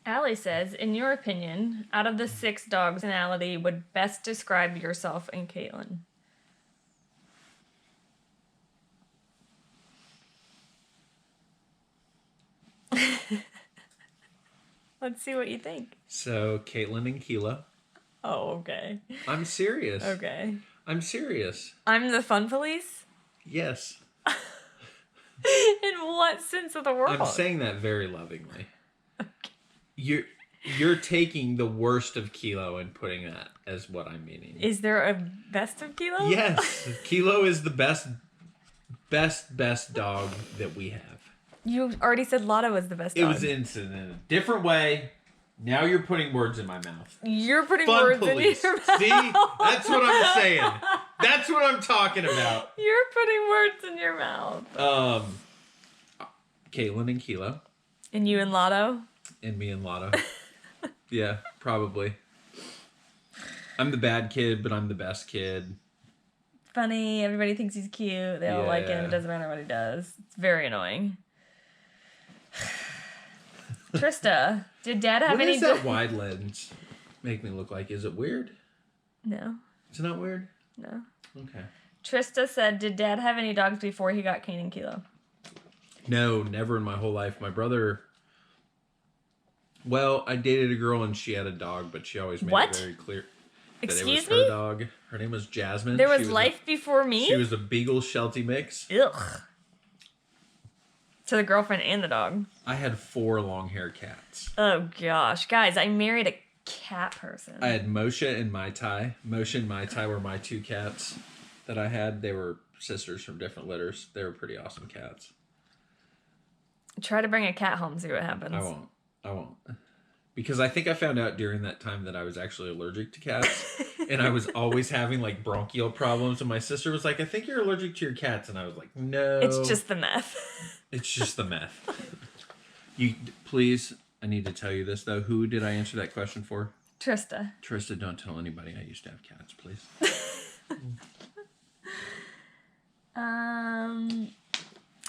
Allie says, in your opinion, out of the 6 dogs, personality would best describe yourself and Caitlin. Let's see what you think. So, Caitlin and Keela. Oh, okay. I'm serious. Okay. I'm serious. I'm the fun police? Yes. In what sense of the world? I'm saying that very lovingly. Okay. You're taking the worst of Kilo and putting that as what I'm meaning. Is there a best of Kilo? Yes. Kilo is the best dog that we have. You already said Lotto was the best dog. It was in a different way. Now you're putting words in my mouth. You're putting words police. in your mouth. See? That's what I'm saying. That's what I'm talking about. You're putting words in your mouth. Caitlin and Kilo. And you and Lotto? And me and Lotto. Yeah, probably. I'm the bad kid, but I'm the best kid. Funny. Everybody thinks he's cute. They all like him. It doesn't matter what he does. It's very annoying. Trista, did Dad have any... What does that wide lens make me look like? Is it weird? No. It's not weird? No. Okay. Trista said, did Dad have any dogs before he got Kane and Kilo? No, never in my whole life. My brother... Well, I dated a girl and she had a dog, but she always made it very clear that it was her dog. Her name was Jasmine. There was life before me? She was a Beagle Sheltie mix. Ugh. So the girlfriend and the dog. I had 4 long-haired cats. Oh, gosh. Guys, I married a cat person. I had Moshe and Mai Tai. Moshe and Mai Tai were my 2 cats that I had. They were sisters from different litters. They were pretty awesome cats. Try to bring a cat home, see what happens. I won't. Because I think I found out during that time that I was actually allergic to cats. And I was always having like bronchial problems. And my sister was like, I think you're allergic to your cats. And I was like, no. It's just the meth. It's just the meth. Please, I need to tell you this though. Who did I answer that question for? Trista. Trista, don't tell anybody I used to have cats, please.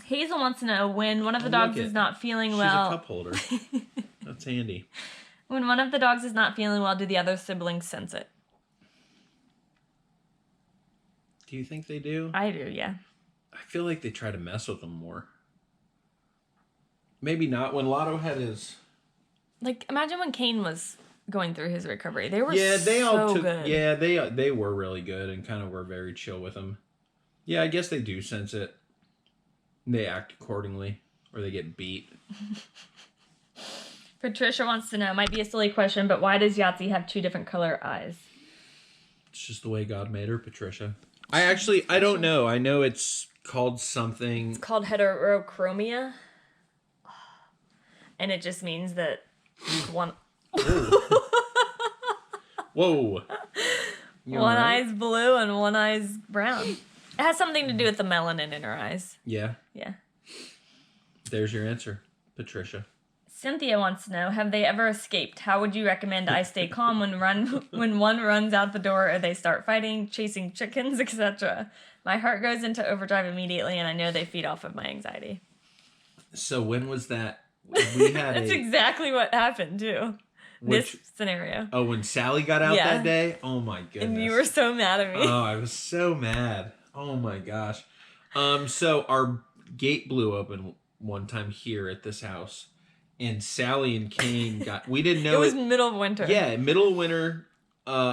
Hazel wants to know when one of the dogs is not feeling well. She's a cup holder. That's handy. When one of the dogs is not feeling well, do the other siblings sense it? Do you think they do? I do, yeah. I feel like they try to mess with them more. Maybe not. When Lotto had his... Like, imagine when Kane was going through his recovery. They were good. Yeah, they were really good and kind of were very chill with him. Yeah, I guess they do sense it. They act accordingly. Or they get beat. Patricia wants to know, might be a silly question, but why does Yahtzee have 2 different color eyes? It's just the way God made her, Patricia. I don't know. I know it's called something. It's called heterochromia. And it just means that one... Whoa. One eye's blue and one eye's brown. It has something to do with the melanin in her eyes. Yeah. Yeah. There's your answer, Patricia. Cynthia wants to know, have they ever escaped? How would you recommend I stay calm when one runs out the door or they start fighting, chasing chickens, etc.? My heart goes into overdrive immediately and I know they feed off of my anxiety. So when was that? We had That's exactly what happened too. This scenario. Oh, when Sally got out that day? Oh my goodness. And you were so mad at me. Oh, I was so mad. Oh my gosh. So our gate blew open one time here at this house. And Sally and Kane we didn't know it was middle of winter. Yeah, middle of winter.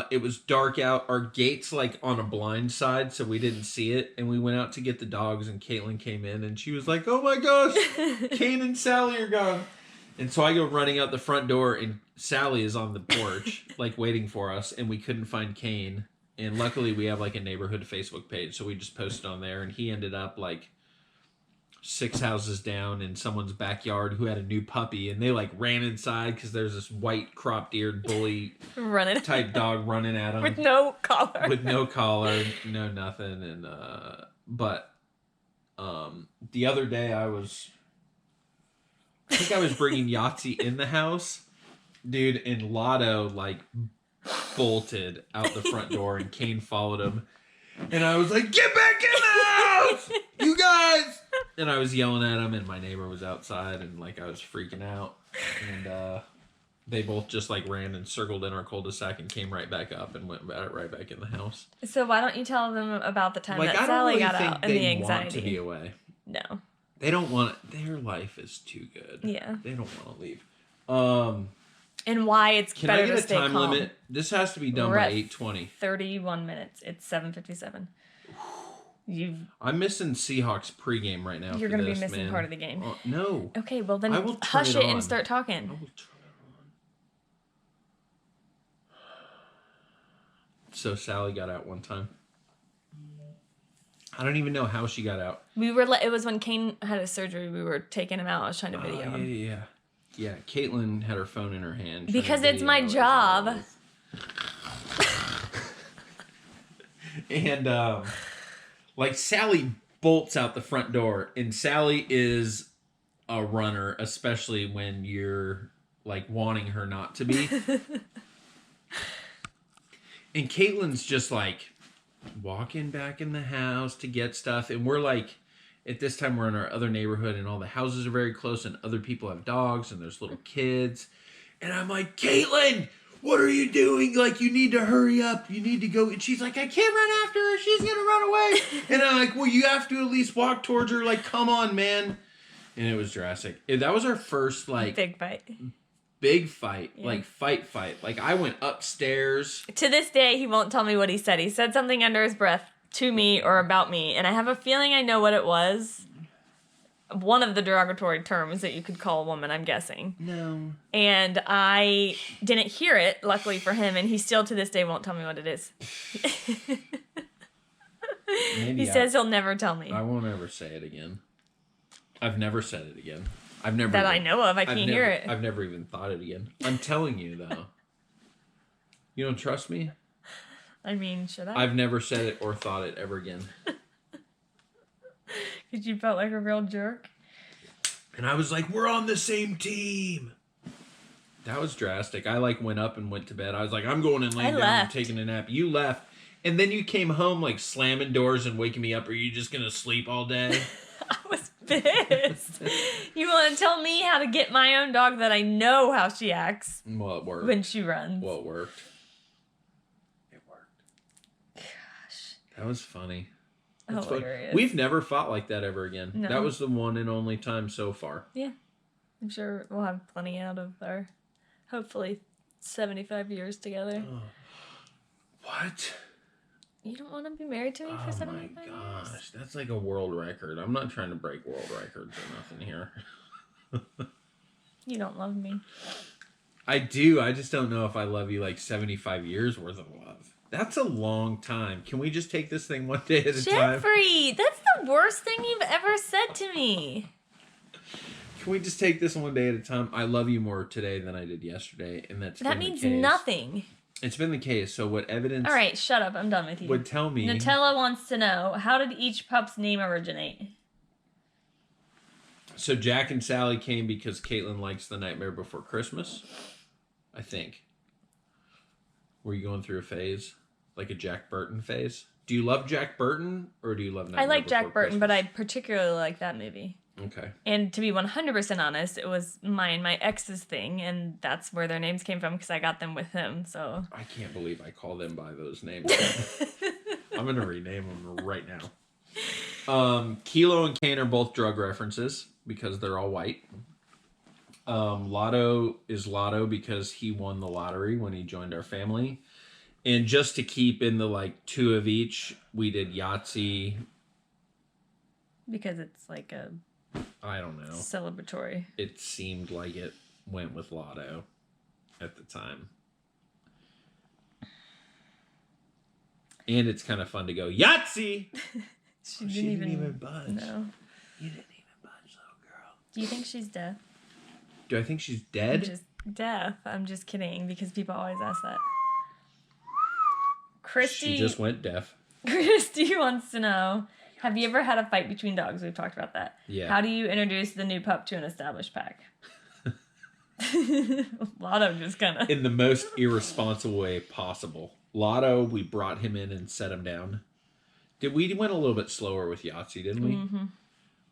It was dark out. Our gate's like on a blind side, so we didn't see it. And we went out to get the dogs, and Caitlin came in, and she was like, oh my gosh, Kane and Sally are gone. And so I go running out the front door, and Sally is on the porch, like waiting for us, and we couldn't find Kane. And luckily we have like a neighborhood Facebook page, so we just posted on there, and he ended up like 6 houses down in someone's backyard who had a new puppy, and they like ran inside because there's this white cropped-eared bully type dog running at him with no collar, no nothing. And but the other day I think I was bringing Yahtzee in the house, dude, and Lotto like bolted out the front door, and Kane followed him, and I was like, get back in the house, you guys. And I was yelling at him, and my neighbor was outside, and like I was freaking out. And They both just like ran and circled in our cul-de-sac and came right back up and went right back in the house. So why don't you tell them about the time Like, that I don't Sally really got think out and the they anxiety? want to be away. No. They don't want. Their life is too good. Yeah. They don't want to leave. And why it's Can better I get to a stay time calm. limit? This has to be done We're by at 8:20. 31 minutes. It's 7:57. I'm missing Seahawks pregame right now. You're going to be missing part of the game. No. Okay, well then I will turn hush it it and on. start I talking. will turn it on. So Sally got out one time. I don't even know how she got out. It was when Kane had his surgery. We were taking him out. I was trying to video him. Yeah, Caitlin had her phone in her hand. Because it's my job. And, like, Sally bolts out the front door. And Sally is a runner, especially when you're, like, wanting her not to be. And Caitlin's just, like, walking back in the house to get stuff. And we're, like... At this time, we're in our other neighborhood, and all the houses are very close, and other people have dogs, and there's little kids. And I'm like, Caitlin, what are you doing? Like, you need to hurry up. You need to go. And she's like, I can't run after her. She's going to run away. And I'm like, well, you have to at least walk towards her. Like, come on, man. And it was drastic. That was our first, like... Big fight. Big fight. Yeah. Like, fight. Like, I went upstairs. To this day, he won't tell me what he said. He said something under his breath to me or about me, and I have a feeling I know what it was. One of the derogatory terms that you could call a woman, I'm guessing. No. And I didn't hear it, luckily for him, and he still to this day won't tell me what it is. He says he'll never tell me. I won't ever say it again. I've never said it again. I've never that I know of. I can't hear it. I've never even thought it again. I'm telling you, though. You don't trust me? I mean, should I? I've never said it or thought it ever again. Because you felt like a real jerk? And I was like, we're on the same team. That was drastic. I like went up and went to bed. I was like, I'm going and laying down and taking a nap. You left. And then you came home like slamming doors and waking me up. Are you just going to sleep all day? I was pissed. You want to tell me how to get my own dog that I know how she acts Well, it worked. when she runs. Well, it worked. That was funny. That's Hilarious. We've never fought like that ever again. No. That was the one and only time so far. Yeah. I'm sure we'll have plenty out of our, hopefully, 75 years together. Oh. What? You don't want to be married to me for 75 years? Oh my gosh. That's like a world record. I'm not trying to break world records or nothing here. You don't love me. I do. I just don't know if I love you like 75 years worth of love. That's a long time. Can we just take this thing one day at a time? Jeffrey, that's the worst thing you've ever said to me. Can we just take this one day at a time? I love you more today than I did yesterday, and that means nothing. It's been the case. So what evidence? All right, shut up. I'm done with you. Would tell me. Nutella wants to know, how did each pup's name originate? So Jack and Sally came because Caitlin likes The Nightmare Before Christmas, I think. Were you going through a phase? Like a Jack Burton phase? Do you love Jack Burton or do you love Nightmare I like Before Jack Burton, Christmas? but I particularly like that movie. Okay. And to be 100% honest, it was mine, my ex's thing, and that's where their names came from because I got them with him, so. I can't believe I call them by those names. I'm going to rename them right now. Kilo and Kane are both drug references because they're all white. Lotto is Lotto because he won the lottery when he joined our family. And just to keep in the like two of each, we did Yahtzee. Because it's like a I don't know. celebratory. It seemed like it went with Lotto at the time. And it's kind of fun to go, Yahtzee! She didn't even budge. No. You didn't even budge, little girl. Do you think she's deaf? Do I think she's I'm dead? just deaf. I'm just kidding because people always ask that. Christy. She just went deaf. Christy wants to know, have you ever had a fight between dogs? We've talked about that. Yeah. How do you introduce the new pup to an established pack? Lotto just kind of. In the most irresponsible way possible. Lotto, we brought him in and set him down. We went a little bit slower with Yahtzee, didn't we? Mm-hmm.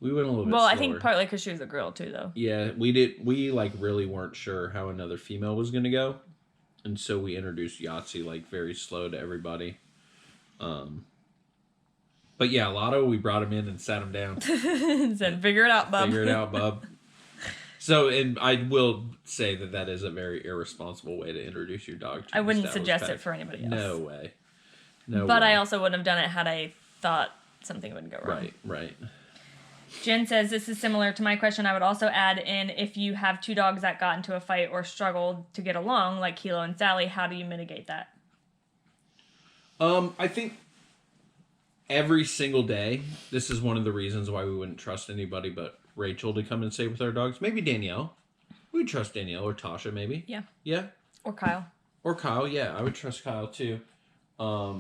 We went a little bit Well, slower. I think partly because she was a girl too, though. Yeah, we like really weren't sure how another female was gonna go, and so we introduced Yahtzee like very slow to everybody. But yeah, Lotto, we brought him in and sat him down. Said, figure it out, bub. Figure it out, bub. So, and I will say that is a very irresponsible way to introduce your dog to I wouldn't established suggest pet. it for anybody else. No way. No But way. I also wouldn't have done it had I thought something would go wrong. Right. Jen says, this is similar to my question. I would also add in, if you have two dogs that got into a fight or struggled to get along, like Kilo and Sally, how do you mitigate that? I think every single day, this is one of the reasons why we wouldn't trust anybody but Rachel to come and stay with our dogs. Maybe Danielle. We'd trust Danielle or Tasha, maybe. Yeah. Yeah. Or Kyle. Or Kyle, yeah. I would trust Kyle, too. Or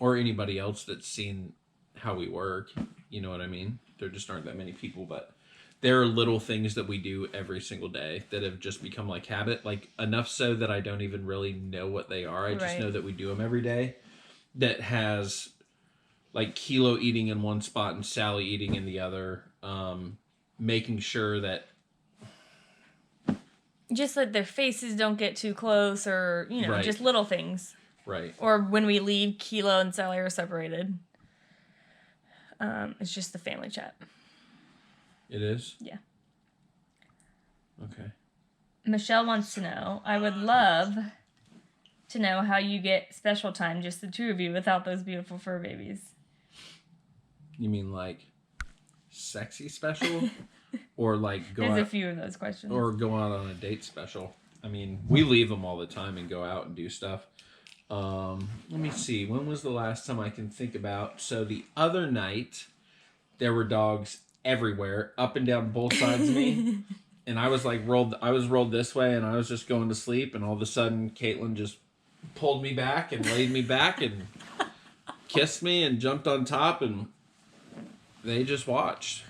anybody else that's seen how we work. You know what I mean? There just aren't that many people, but there are little things that we do every single day that have just become like habit, like enough so that I don't even really know what they are. I just know that we do them every day. That has like Kilo eating in one spot and Sally eating in the other. Making sure that just that their faces don't get too close, or, you know, just little things. Right. Or when we leave, Kilo and Sally are separated. It's just the family chat. It is? Yeah. Okay. Michelle wants to know, I would love to know how you get special time, just the two of you, without those beautiful fur babies. You mean like sexy special? Or like go There's out, a few of those questions. or go out on a date special? I mean, we leave them all the time and go out and do stuff. Let me see. When was the last time I can think about? So the other night, there were dogs everywhere, up and down both sides of me. And I was like rolled this way, and I was just going to sleep, and all of a sudden Caitlin just pulled me back and laid me back and kissed me and jumped on top, and they just watched.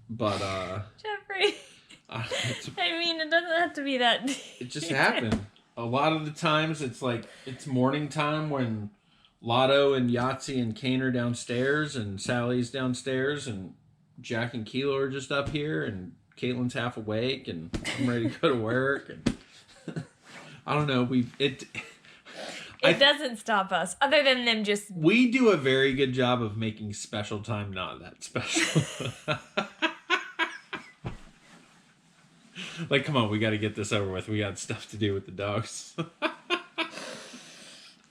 But Jeffrey. I mean, it doesn't have to be that. It just happened. A lot of the times it's like it's morning time when Lotto and Yahtzee and Kane are downstairs and Sally's downstairs and Jack and Kilo are just up here and Caitlin's half awake and I'm ready to go to work and I don't know. It doesn't stop us, other than them just. We do a very good job of making special time not that special. Like, come on, we got to get this over with. We got stuff to do with the dogs.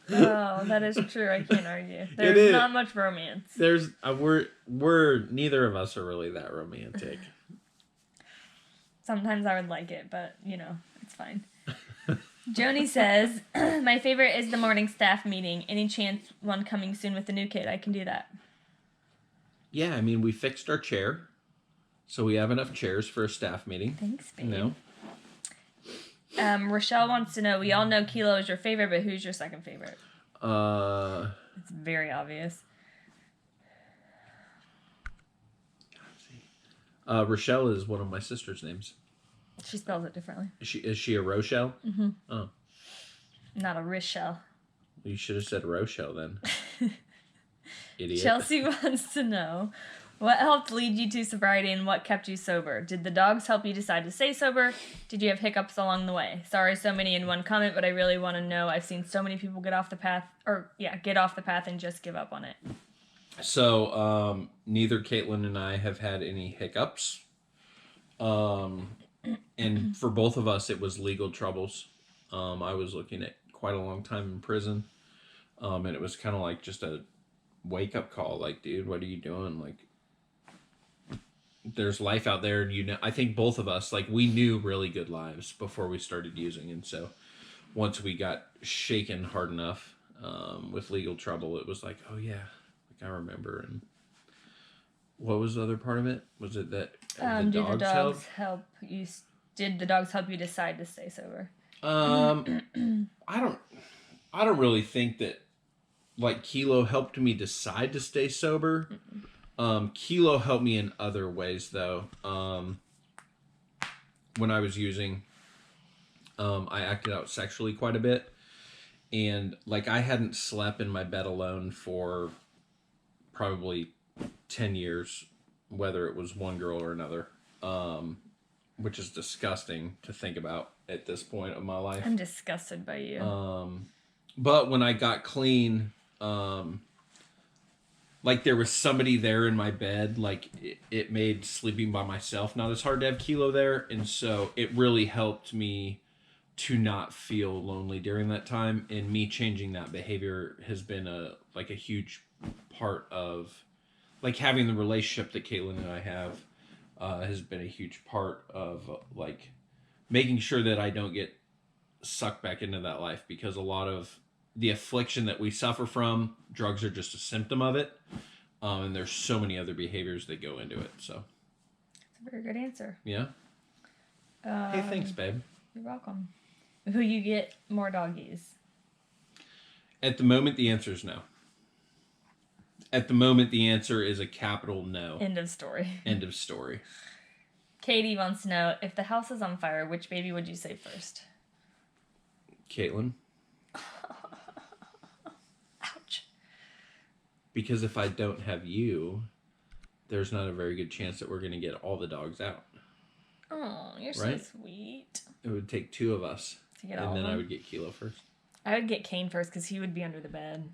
Oh, that is true. I can't argue. There's not much romance. We're neither of us are really that romantic. Sometimes I would like it, but you know, it's fine. Joni says, my favorite is the morning staff meeting. Any chance one coming soon with the new kid? I can do that. Yeah, I mean, we fixed our chair. So we have enough chairs for a staff meeting. Thanks, babe. No. Rochelle wants to know, we all know Kilo is your favorite, but who's your second favorite? It's very obvious. Rochelle is one of my sister's names. She spells it differently. Is she a Rochelle? Mm-hmm. Oh. Not a Rochelle. You should have said Rochelle then. Idiot. Chelsea wants to know, what helped lead you to sobriety and what kept you sober? Did the dogs help you decide to stay sober? Did you have hiccups along the way? Sorry, so many in one comment, but I really want to know. I've seen so many people get off the path and just give up on it. So, neither Caitlin and I have had any hiccups. And for both of us, it was legal troubles. I was looking at quite a long time in prison. And it was kind of like just a wake-up call. Like, dude, what are you doing? Like, there's life out there, and you know, I think both of us, like, we knew really good lives before we started using, and so once we got shaken hard enough with legal trouble, it was like, oh yeah, like I remember. And what was the other part of it? Was it that Did the dogs help you? Did the dogs help you decide to stay sober? I don't really think that like Kilo helped me decide to stay sober. Kilo helped me in other ways, though. When I was using, I acted out sexually quite a bit. And, like, I hadn't slept in my bed alone for probably 10 years, whether it was one girl or another, which is disgusting to think about at this point of my life. I'm disgusted by you. But when I got clean, like there was somebody there in my bed, like it made sleeping by myself not as hard to have Kilo there, and so it really helped me to not feel lonely during that time. And me changing that behavior has been a huge part of like having the relationship that Caitlin and I have has been a huge part of like making sure that I don't get sucked back into that life, because a lot of the affliction that we suffer from, drugs are just a symptom of it. And there's so many other behaviors that go into it. So It's a very good answer. yeah. Hey, thanks, babe. You're welcome. Who you get more doggies? At the moment, the answer is no. At the moment, the answer is a capital no. End of story. End of story. Katie wants to know, if the house is on fire, which baby would you save first? Caitlin. Ouch. Because if I don't have you, there's not a very good chance that we're going to get all the dogs out. Oh, you're Right? so sweet. It would take two of us. To get all And then of I them? would get Kilo first. I would get Kane first because he would be under the bed.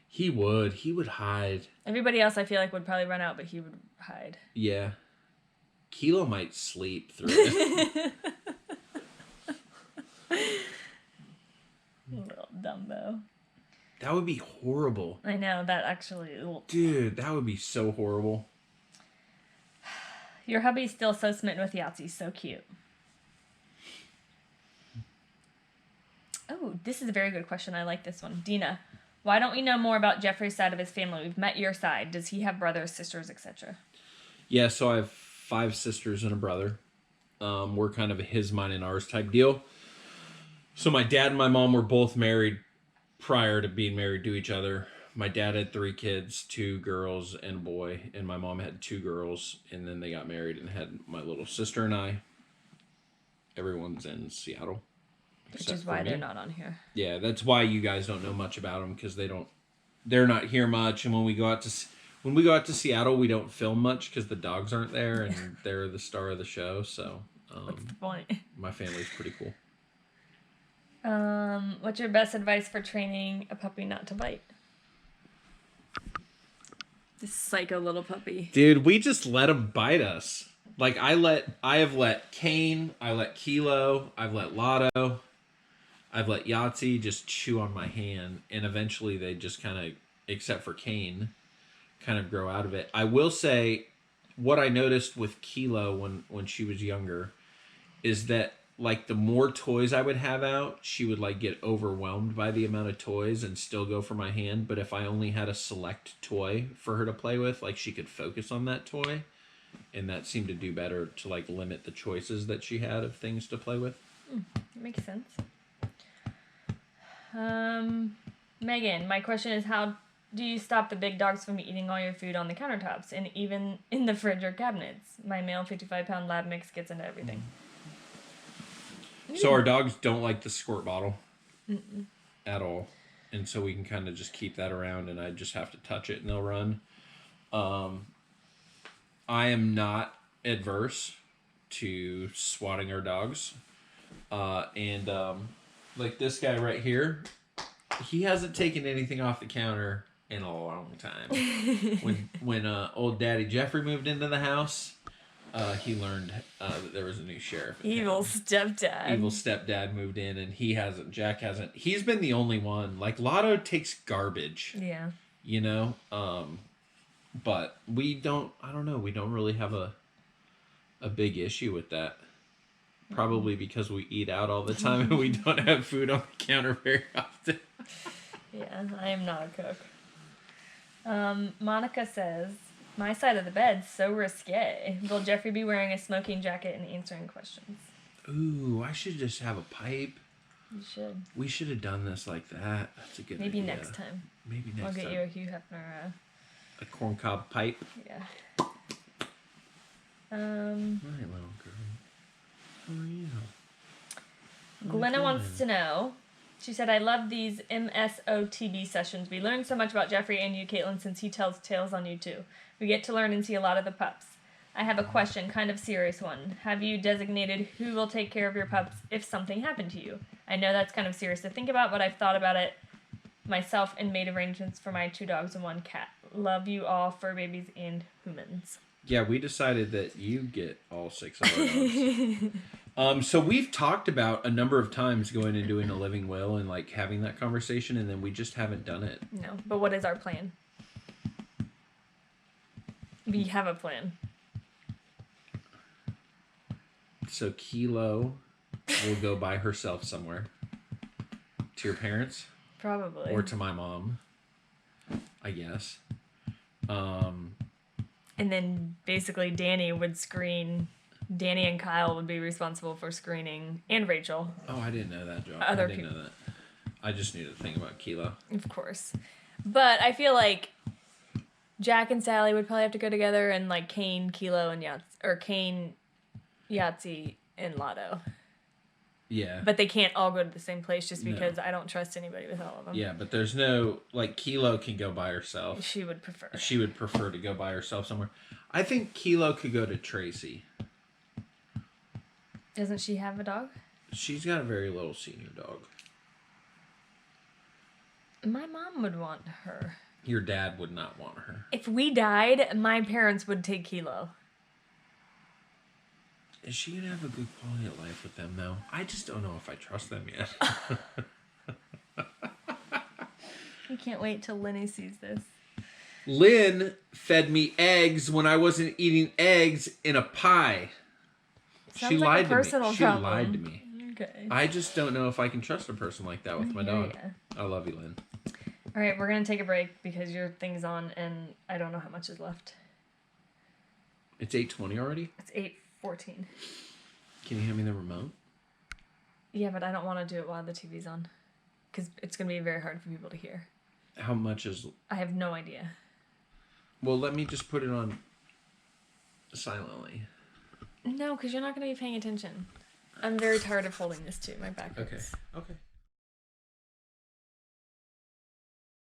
He would hide. Everybody else I feel like would probably run out, but he would hide. Yeah. Kilo might sleep through it. Little Dumbo. That would be horrible. I know, that actually... Dude, that would be so horrible. Your hubby's still so smitten with Yahtzee. So cute. Oh, this is a very good question. I like this one. Dina, why don't we know more about Jeffrey's side of his family? We've met your side. Does he have brothers, sisters, etc.? Yeah, so I have 5 sisters and a brother. We're kind of a his, mine, and ours type deal. So my dad and my mom were both married prior to being married to each other. My dad had 3 kids, 2 girls and a boy, and my mom had 2 girls, and then they got married and had my little sister and I. Everyone's in Seattle. Which is why they're not on here. Yeah, that's why you guys don't know much about them, because they're not here much. And when we go out to Seattle, we don't film much because the dogs aren't there, and they're the star of the show. So What's the point? my family's pretty cool. What's your best advice for training a puppy not to bite? This psycho little puppy. Dude, we just let him bite us. Like I have let Kane, I let Kilo, I've let Lotto, I've let Yahtzee just chew on my hand, and eventually they just kind of, except for Kane, kind of grow out of it. I will say, what I noticed with Kilo when she was younger is that like the more toys I would have out, she would like get overwhelmed by the amount of toys and still go for my hand. But if I only had a select toy for her to play with, like she could focus on that toy, and that seemed to do better to like limit the choices that she had of things to play with. Makes sense. Megan, my question is, how do you stop the big dogs from eating all your food on the countertops and even in the fridge or cabinets? My male 55-pound lab mix gets into everything. So our dogs don't like the squirt bottle at all. And so we can kind of just keep that around, and I just have to touch it and they'll run. I am not adverse to swatting our dogs. Like this guy right here, he hasn't taken anything off the counter in a long time. When old Daddy Jeffrey moved into the house, he learned that there was a new sheriff. Evil stepdad. Evil stepdad moved in, and Jack hasn't. He's been the only one. Like Lotto takes garbage. Yeah. You know? But we don't really have a big issue with that. Probably because we eat out all the time and we don't have food on the counter very often. Yeah, I am not a cook. Monica says, my side of the bed's so risque. Will Jeffrey be wearing a smoking jacket and answering questions? Ooh, I should just have a pipe. You should. We should have done this like that. That's a good idea. Maybe next time. Maybe next time. I'll get you a Hugh Hefner. A corncob pipe. Yeah. My little girl. How are you? Glenna wants to know, She said, I love these MSOTB sessions. We learn so much about Jeffrey and you, Caitlin, since he tells tales on you too. We get to learn and see a lot of the pups. I have a question, kind of serious one. Have you designated who will take care of your pups if something happened to you? I know that's kind of serious to think about, but I've thought about it myself and made arrangements for my 2 dogs and 1 cat. Love you all, fur babies and humans. Yeah, we decided that you get all 6 of our dogs. So we've talked about a number of times going and doing a living will and like having that conversation, and then we just haven't done it. No, but what is our plan? We have a plan. So Kilo will go by herself somewhere. To your parents? Probably. Or to my mom, I guess. And then basically Danny would screen. Danny and Kyle would be responsible for screening, and Rachel. Oh, I didn't know that, Joe. Other I didn't know that. I just knew the thing about Kilo. Of course. But I feel like Jack and Sally would probably have to go together, and like Kane, Kilo, and Kane, Yahtzee, and Lotto. Yeah. But they can't all go to the same place just because I don't trust anybody with all of them. Yeah, but there's no, like, Kilo can go by herself. She would prefer. She would prefer to go by herself somewhere. I think Kilo could go to Tracy. Doesn't she have a dog? She's got a very little senior dog. My mom would want her. Your dad would not want her. If we died, my parents would take Kilo. Is she going to have a good quality of life with them, though? I just don't know if I trust them yet. I can't wait till Lenny sees this. Lynn fed me eggs when I wasn't eating eggs in a pie. Sounds She like lied a to me. personal She problem. lied to me. Okay. I just don't know if I can trust a person like that with my dog. I love you, Lynn. All right, we're going to take a break because your thing's on and I don't know how much is left. It's 8:20 already? It's 8:14. Can you hand me the remote? Yeah, but I don't want to do it while the TV's on because it's going to be very hard for people to hear. How much is... I have no idea. Well, let me just put it on silently. No, because you're not going to be paying attention. I'm very tired of holding this too. My back hurts. Okay.